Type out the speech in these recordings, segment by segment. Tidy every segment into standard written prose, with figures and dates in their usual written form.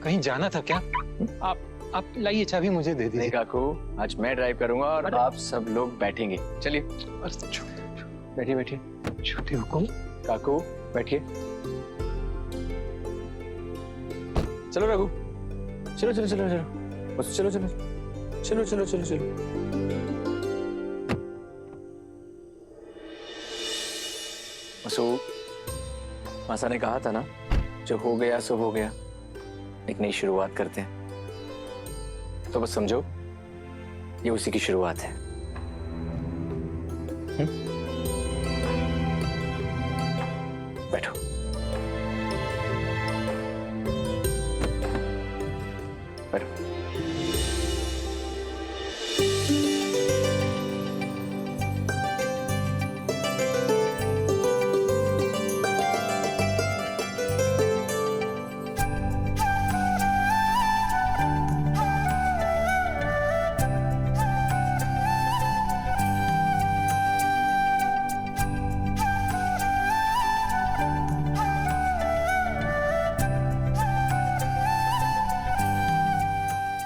कहीं जाना था क्या? आप लाइए चाबी मुझे दे दीजिए। नहीं काकू, आज मैं ड्राइव करूंगा और आप सब लोग बैठेंगे। चलिए बैठिए बैठिए। छोटे हुकुम। काकू बैठिए। चलो रघु, चलो चलो चलो चलो बस चलो चलो चलो चलो चलो चलो। मसूद, मासा ने कहा था ना, जो हो गया सो हो गया, एक नई शुरुआत करते हैं। तो बस समझो ये उसी की शुरुआत है। बैठो। बैठो।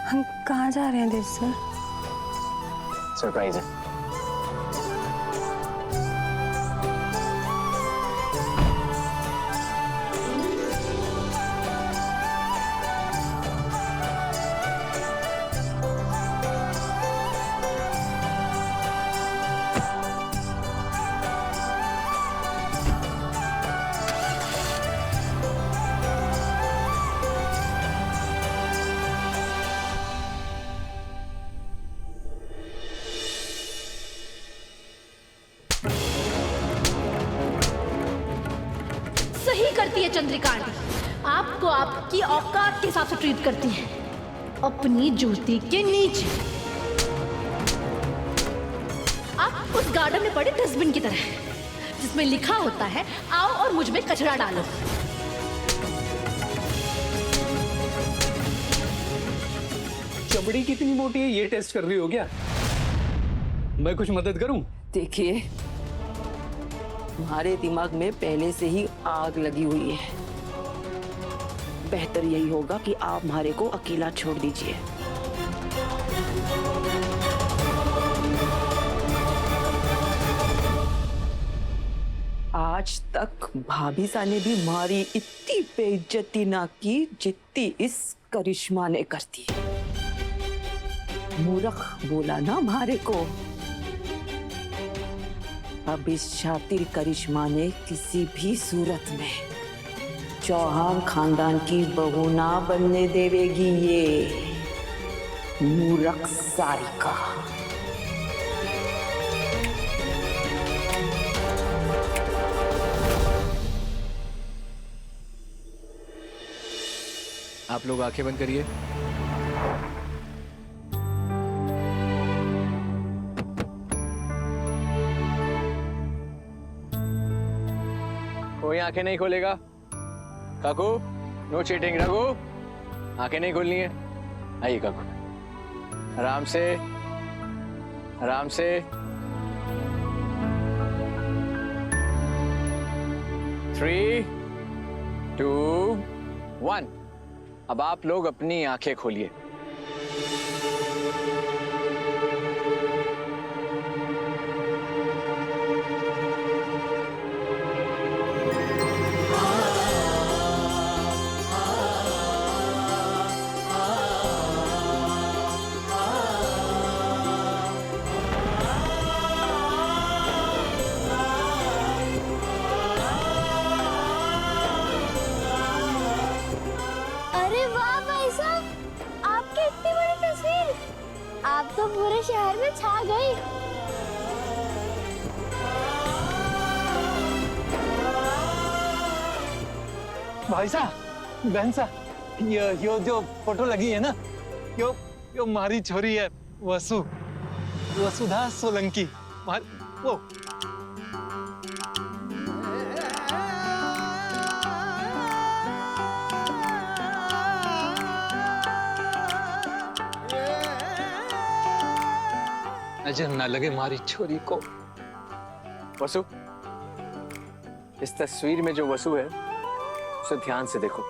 हम कहाँ जा रहे हैं देव सर? सरप्राइज है। सही करती है चंद्रिका आंटी, आपको आपकी औकात के हिसाब से ट्रीट करती है, अपनी जूती के नीचे। आप उस गार्डन में पड़े डस्टबिन की तरह, जिसमें लिखा होता है आओ और मुझ में कचरा डालो। चमड़ी कितनी मोटी है ये टेस्ट कर रही हो क्या? मैं कुछ मदद करूं? देखिए, तुम्हारे दिमाग में पहले से ही आग लगी हुई है। बेहतर यही होगा कि आप हमारे को अकेला छोड़ दीजिए। आज तक भाभी सा ने भी हमारी इतनी बेइज्जती ना की जितनी इस करिश्मा ने करती। मूर्ख बोला ना हमारे को। अब इस शातिर करिश्मा ने किसी भी सूरत में चौहान खानदान की बहू ना बनने देवेगी ये मूर्ख सारिका। आप लोग आंखें बंद करिए। कोई आंखें नहीं खोलेगा। काकू, नो चीटिंग। रघु, आंखें नहीं खोलनी है। आइए काकू, आराम से आराम से। 3, 2, 1। अब आप लोग अपनी आंखें खोलिए। आप तो पूरे शहर में छा गई। भाई साहब, बहन साहब, यो जो फोटो लगी है ना, यो हमारी छोरी है वसुधा सोलंकी। वो नजर ना लगे हमारी छोरी को। वसु, इस तस्वीर में जो वसु है उसे ध्यान से देखो।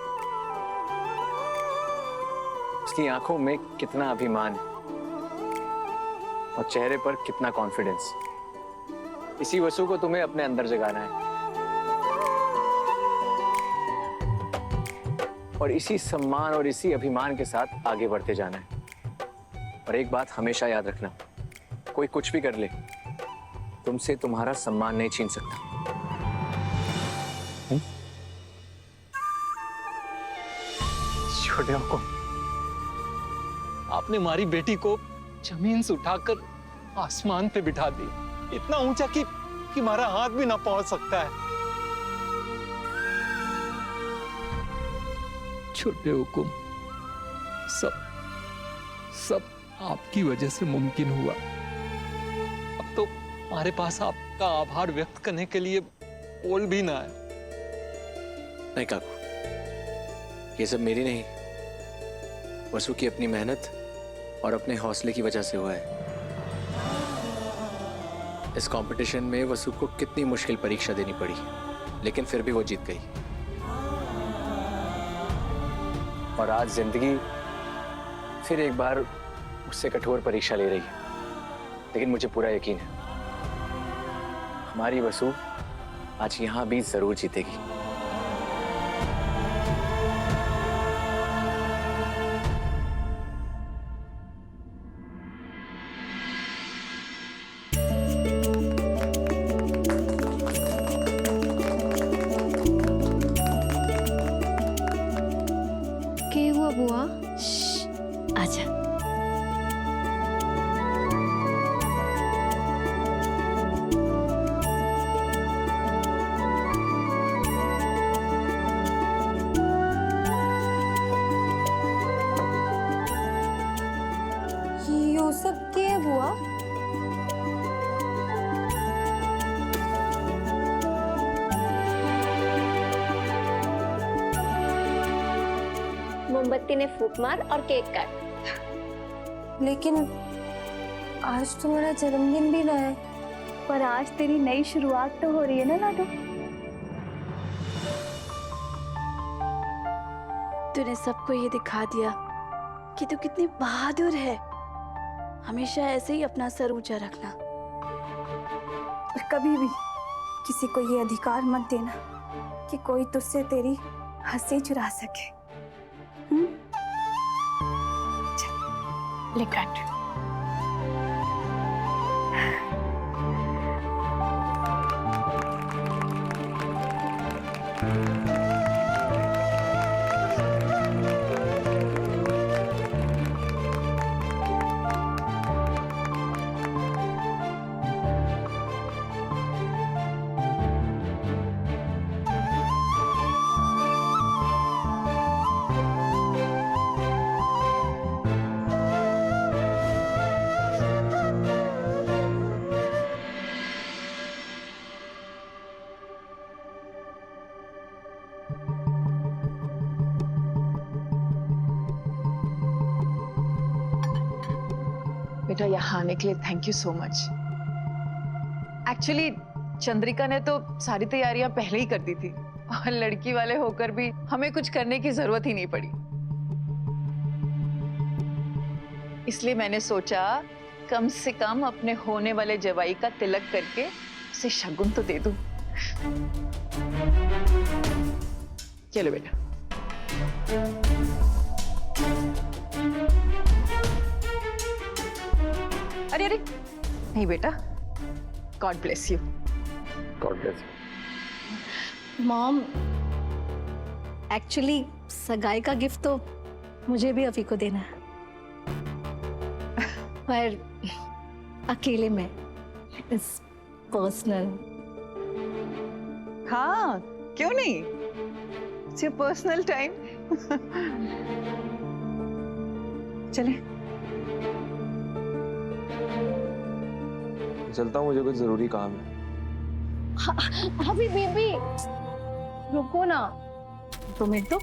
उसकी आंखों में कितना अभिमान है और चेहरे पर कितना कॉन्फिडेंस। इसी वसु को तुम्हें अपने अंदर जगाना है और इसी सम्मान और इसी अभिमान के साथ आगे बढ़ते जाना है। और एक बात हमेशा याद रखना, कोई कुछ भी कर ले, तुमसे तुम्हारा सम्मान नहीं छीन सकता। छोटे को आपने हमारी बेटी को जमीन से उठाकर आसमान पे बिठा दी, इतना ऊंचा कि हमारा हाथ भी ना पहुंच सकता है। छोटे हुकुम, सब आपकी वजह से मुमकिन हुआ। अब तो हमारे पास आपका आभार व्यक्त करने के लिए बोल भी ना है। नहीं काकू, ये सब मेरी नहीं, वसु की अपनी मेहनत और अपने हौसले की वजह से हुआ है। इस कंपटीशन में वसु को कितनी मुश्किल परीक्षा देनी पड़ी, लेकिन फिर भी वो जीत गई। और आज जिंदगी फिर एक बार उससे कठोर परीक्षा ले रही है, लेकिन मुझे पूरा यकीन है हमारी वसु आज यहां भी जरूर जीतेगी। क्या हुआ बुआ? आजा। यो सब क्या हुआ? मोमबत्ती ने फूंक मार और केक काट। लेकिन आज तो मेरा जन्मदिन भी ना है। पर आज तेरी नई शुरुआत तो हो रही है ना लाडो। तूने सबको ये दिखा दिया कि तू कितनी बहादुर है। हमेशा ऐसे ही अपना सर ऊंचा रखना। और कभी भी किसी को ये अधिकार मत देना कि कोई तुझसे तेरी हंसी चुरा सके। ले काट। बेटा, यहाँ आने के लिए thank you so much. Actually Chandrika ने तो सारी तैयारियां पहले ही कर दी थी और लड़की वाले होकर भी हमें कुछ करने की जरूरत ही नहीं पड़ी। इसलिए मैंने सोचा कम से कम अपने होने वाले जवाई का तिलक करके उसे शगुन तो दे दूं। चलो बेटा। अरे अरे नहीं बेटा, God bless you. God bless you. Mom, actually सगाई का गिफ्ट तो मुझे भी अभी को देना है, पर अकेले में, इट्स पर्सनल। हाँ, क्यों नहीं? It's your personal time. चले। चलता हूँ, मुझे कुछ जरूरी काम है। अभी बेबी रुको ना, 2 मिनट तो।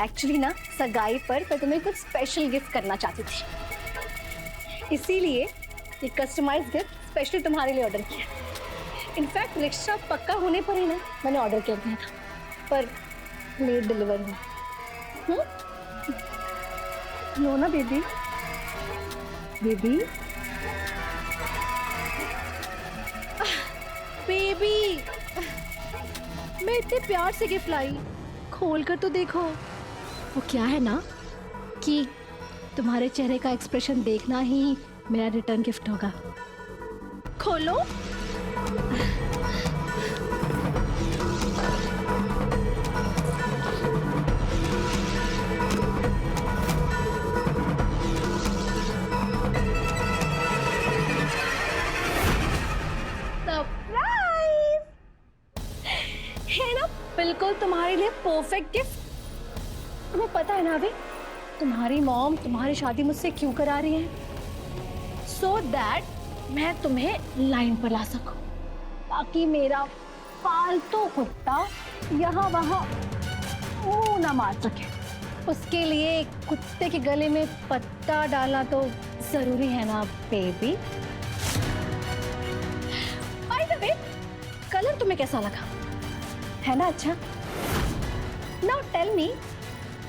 एक्चुअली ना सगाई पर मैं तुम्हें कुछ स्पेशल गिफ्ट करना चाहती थी, इसीलिए ये कस्टमाइज गिफ्ट स्पेशली तुम्हारे लिए ऑर्डर किया। इनफैक्ट रिक्शा पक्का होने पर ही ना मैंने ऑर्डर कर दिया था, पर लेट डिलीवर हुआ। लो ना बेबी, बेबी, बेबी, मैं इतने प्यार से गिफ्ट लाई, खोल कर तो देखो। वो क्या है ना कि तुम्हारे चेहरे का एक्सप्रेशन देखना ही मेरा रिटर्न गिफ्ट होगा। खोलो। सरप्राइज है ना, बिल्कुल तुम्हारे लिए परफेक्ट गिफ्ट। तुम्हें पता है ना अभी तुम्हारी मॉम तुम्हारी शादी मुझसे क्यों करा रही है? सो दैट मैं तुम्हें लाइन पर ला सकूं, ताकि मेरा पालतू कुत्ता यहाँ वहाँ मुंह ना मार सके। उसके लिए कुत्ते के गले में पत्ता डालना तो जरूरी है ना baby. By the way, colour तुम्हें कैसा लगा? है ना अच्छा? नाउ टेल मी,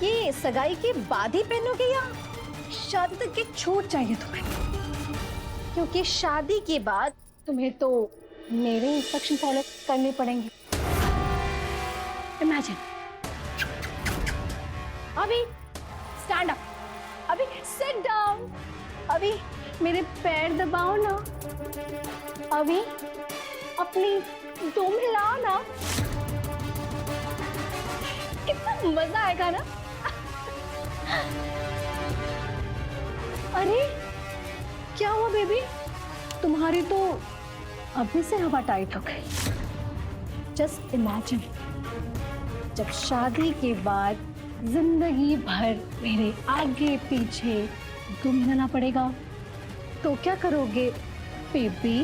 ये सगाई के बाद ही पहनोगे या शादी तक की छूट चाहिए तुम्हें? क्योंकि शादी के बाद तुम्हें तो मेरे इंस्ट्रक्शन फॉलो करने पड़ेंगे। इमेजिन, अभी स्टैंड अप, अभी सिट डाउन, अभी मेरे पैर दबाओ ना, अभी अपनी दुम हिलाओ ना। कितना मजा आएगा ना। अरे क्या हुआ बेबी, तुम्हारी तो अभी से हवा टाइट हो गई। जस्ट इमेजिन, जब शादी के बाद जिंदगी भर मेरे आगे पीछे दुम हिलाना पड़ेगा तो क्या करोगे बेबी?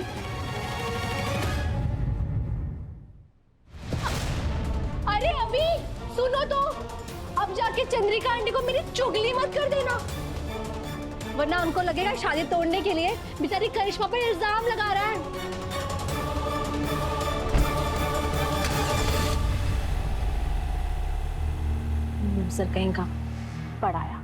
अरे अभी सुनो तो, अब जाके चंद्रिका आंटी को मेरी चुगली मत कर देना, वरना उनको लगेगा शादी तोड़ने के लिए बेचारी करिश्मा पर इल्जाम लगा रहा है। सर कहीं का पढ़ाया।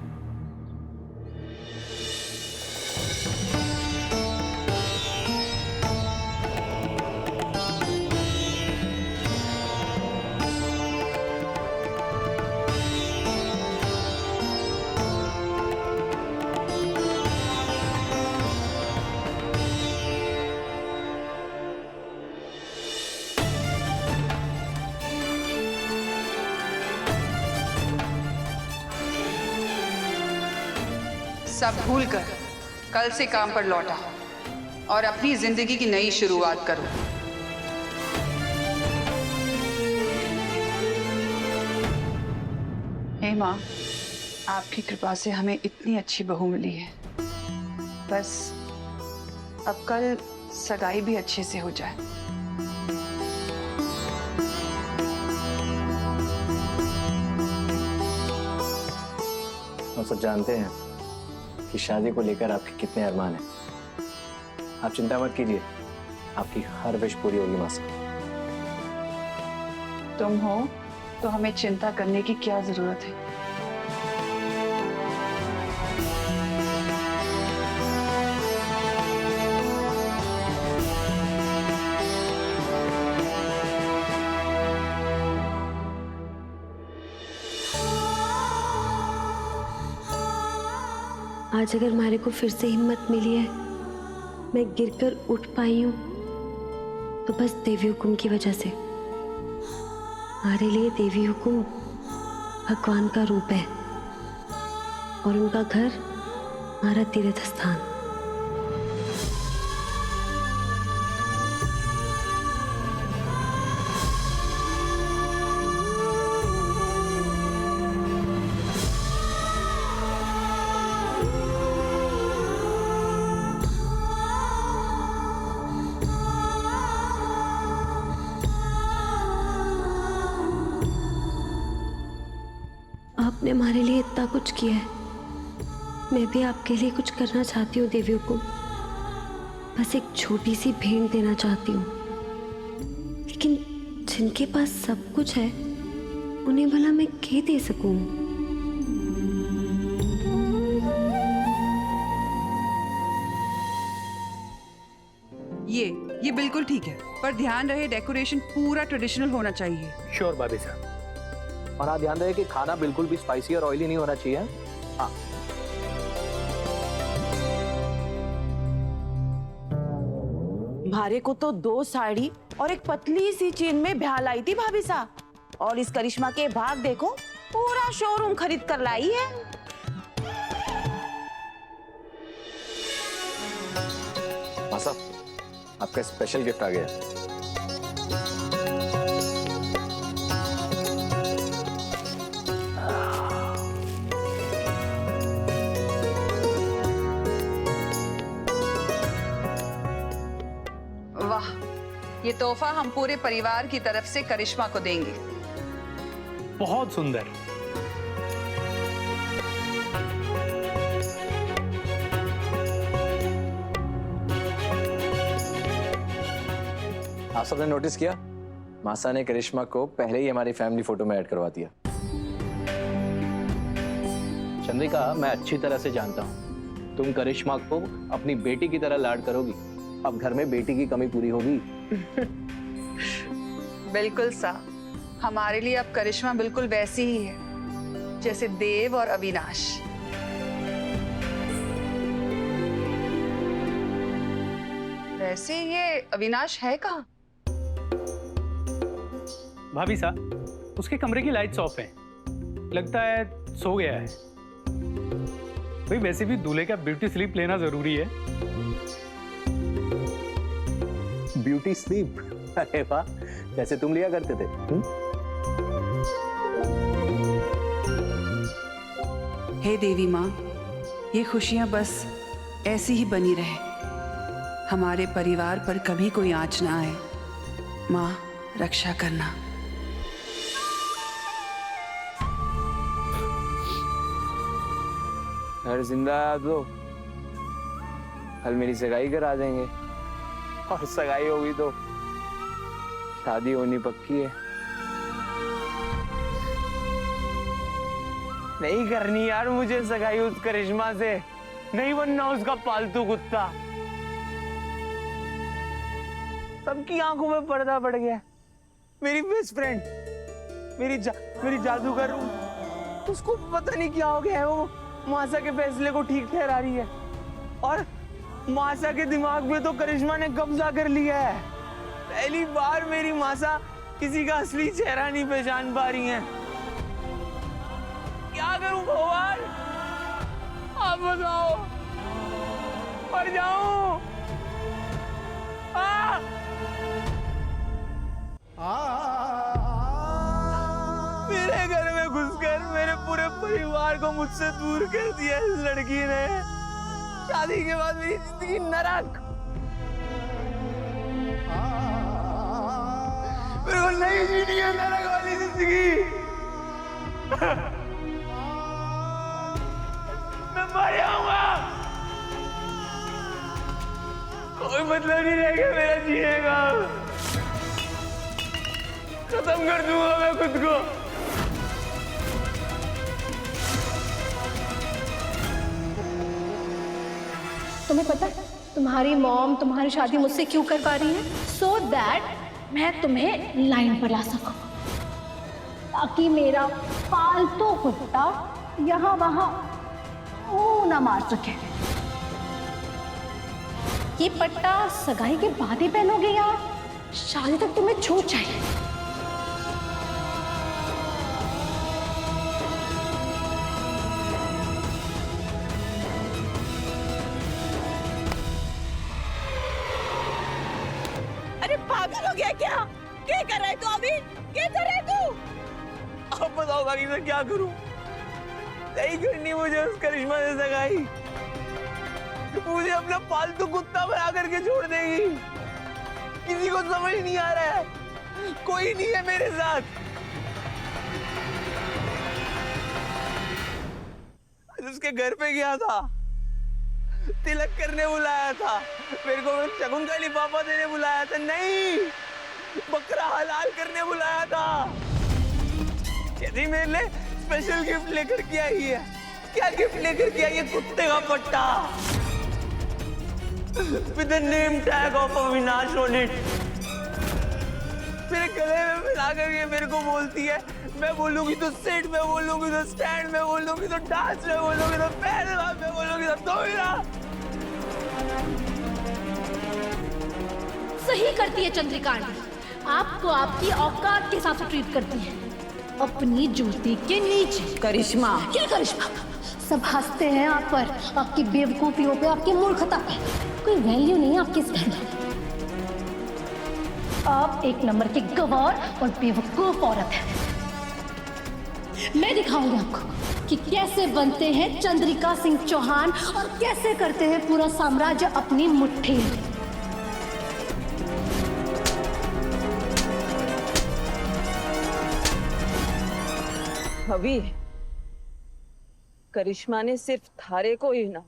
सब भूलकर कल से काम पर लौटा और अपनी जिंदगी की नई शुरुआत करो। हे माँ, आपकी कृपा से हमें इतनी अच्छी बहू मिली है। बस अब कल सगाई भी अच्छे से हो जाए। हम सब जानते हैं कि शादी को लेकर आपके कितने अरमान हैं। आप चिंता मत कीजिए, आपकी हर विश पूरी होगी माँ साहब। तुम हो तो हमें चिंता करने की क्या जरूरत है? आज अगर मारे को फिर से हिम्मत मिली है, मैं गिरकर उठ पाई हूँ, तो बस देवी हुकुम की वजह से। हमारे लिए देवी हुकुम भगवान का रूप है और उनका घर हमारा तीर्थ स्थान। आपने हमारे लिए इतना कुछ किया है, मैं भी आपके लिए कुछ करना चाहती हूँ देवियों को। बस एक छोटी सी भेंट देना चाहती हूँ, लेकिन जिनके पास सब कुछ है उन्हें भला मैं क्या दे सकूँ? बिल्कुल ठीक है, पर ध्यान रहे डेकोरेशन पूरा ट्रेडिशनल होना चाहिए। श्योर भाभी साहब। और हाँ, ध्यान रहे कि खाना बिल्कुल भी स्पाइसी और ऑयली नहीं होना चाहिए। हाँ। भारे को तो 2 साड़ी और एक पतली सी चेन में ब्याह लाई थी भाभी साहब, और इस करिश्मा के भाग देखो पूरा शोरूम खरीद कर लाई है। मासा, आपका स्पेशल गिफ्ट आ गया। वाह, ये तोहफा हम पूरे परिवार की तरफ से करिश्मा को देंगे। बहुत सुंदर। आप सबने नोटिस किया, मासा ने करिश्मा को पहले ही हमारी फैमिली फोटो में ऐड करवा दिया। चंद्रिका, मैं अच्छी तरह से जानता हूँ तुम करिश्मा को अपनी बेटी की तरह लाड करोगी। अब घर में बेटी की कमी पूरी होगी। बिल्कुल सा, हमारे लिए अब करिश्मा बिल्कुल वैसी ही है जैसे देव और अविनाश। वैसे ये अविनाश है कहाँ? भाभी साहब, उसके कमरे की लाइट्स ऑफ हैं। लगता है सो गया है। भाई वैसे भी दूल्हे का ब्यूटी स्लीप लेना जरूरी है। Beauty sleep? अरे वाह, जैसे तुम लिया करते थे। हे देवी माँ, ये खुशियां बस ऐसी ही बनी रहे, हमारे परिवार पर कभी कोई आंच ना आए। माँ, रक्षा करना। घर जिंदा दो, कल मेरी सगाई करा देंगे, और सगाई होगी तो शादी होनी पक्की है। नहीं करनी यार मुझे सगाई उस करिश्मा से, नहीं बनना उसका पालतू कुत्ता। सबकी आंखों में पर्दा पड़ गया। मेरी बेस्ट फ्रेंड, मेरी जादूगर, उसको पता नहीं क्या हो गया है। वो मासा के फैसले को ठीक ठहरा रही है, और मासा के दिमाग में तो करिश्मा ने कब्जा कर लिया है। पहली बार मेरी मासा किसी का असली चेहरा नहीं पहचान पा रही है। क्या करूं भगवान, आप बताओ। मर जाऊं? मेरे घर में घुसकर मेरे पूरे परिवार को मुझसे दूर कर दिया इस लड़की ने। शादी के बाद मेरी जिंदगी नरक। मेरे को नहीं जीनी है नरक वाली जिंदगी। मैं मर जाऊंगा, कोई मतलब नहीं रहेगा मेरा जीने का। खत्म कर दूंगा मैं खुद को। तुम्हें पता है तुम्हारी मॉम तुम्हारी शादी मुझसे क्यों करवा रही है? सो दैट मैं तुम्हें लाइन पर ला सकूं, ताकि मेरा पालतू कुत्ता यहाँ वहां ना मार सके। ये पट्टा सगाई के बाद ही पहनोगे यार, शादी तक तुम्हें छूट चाहिए। अरे पागल हो गया क्या? क्या कर रहा है तू अभी? क्या कर रहा है तू? अब बताओ बाकी मैं क्या करूं? नहीं करनी मुझे उस करिश्मा से सगाई। मुझे अपना पालतू कुत्ता बना करके छोड़ देगी। किसी को समझ नहीं आ रहा है, कोई नहीं है मेरे साथ। उसके घर पे गया था, तिलक करने बुलाया था, मेरे को शगुन का लिफाफा देने बुलाया था, नहीं बकरा हलाल करने बुलाया था। यदि मेरे लिए स्पेशल गिफ्ट लेकर के आई है। क्या गिफ्ट लेकर के आई है? कुत्ते का पट्टा। with the name tag of Avinash on it. मेरे गले में मिला करके मेरे को बोलती है, मैं बोलूंगी तो सिट, मैं बोलूंगी तो स्टैंड, मैं बोलूंगी तो डांस, मैं बोलूंगी तो पहलवान, मैं बोलूंगी तो दोहिरा। सही करती है चंद्रिका आंटी, आपको आपकी औकात के हिसाब से ट्रीट करती है, अपनी जूती के नीचे। करिश्मा, क्या करिश्मा? सब हंसते हैं आप पर, आपकी बेवकूफियों पे, आपकी मूर्खता पे। कोई वैल्यू नहीं है आपके इस घर में। आप एक नंबर के गवार और बेवकूफ औरत हैं। मैं दिखाऊंगी आपको कि कैसे बनते हैं चंद्रिका सिंह चौहान और कैसे करते हैं पूरा साम्राज्य अपनी मुट्ठी में। अभी करिश्मा ने सिर्फ थारे को ही ना,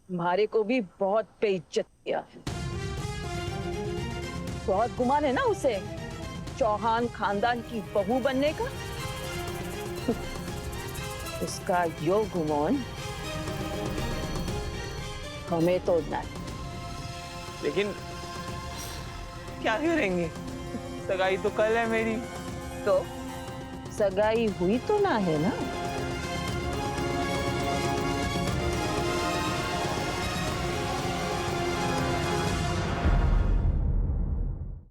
हमारे को भी बहुत बेइज्जत किया है। बहुत गुमान है ना उसे चौहान खानदान की बहू बनने का। उसका यो गुमान हमें तो नहीं। लेकिन क्या करेंगे, सगाई तो कल है मेरी। तो सगाई हुई तो ना है ना।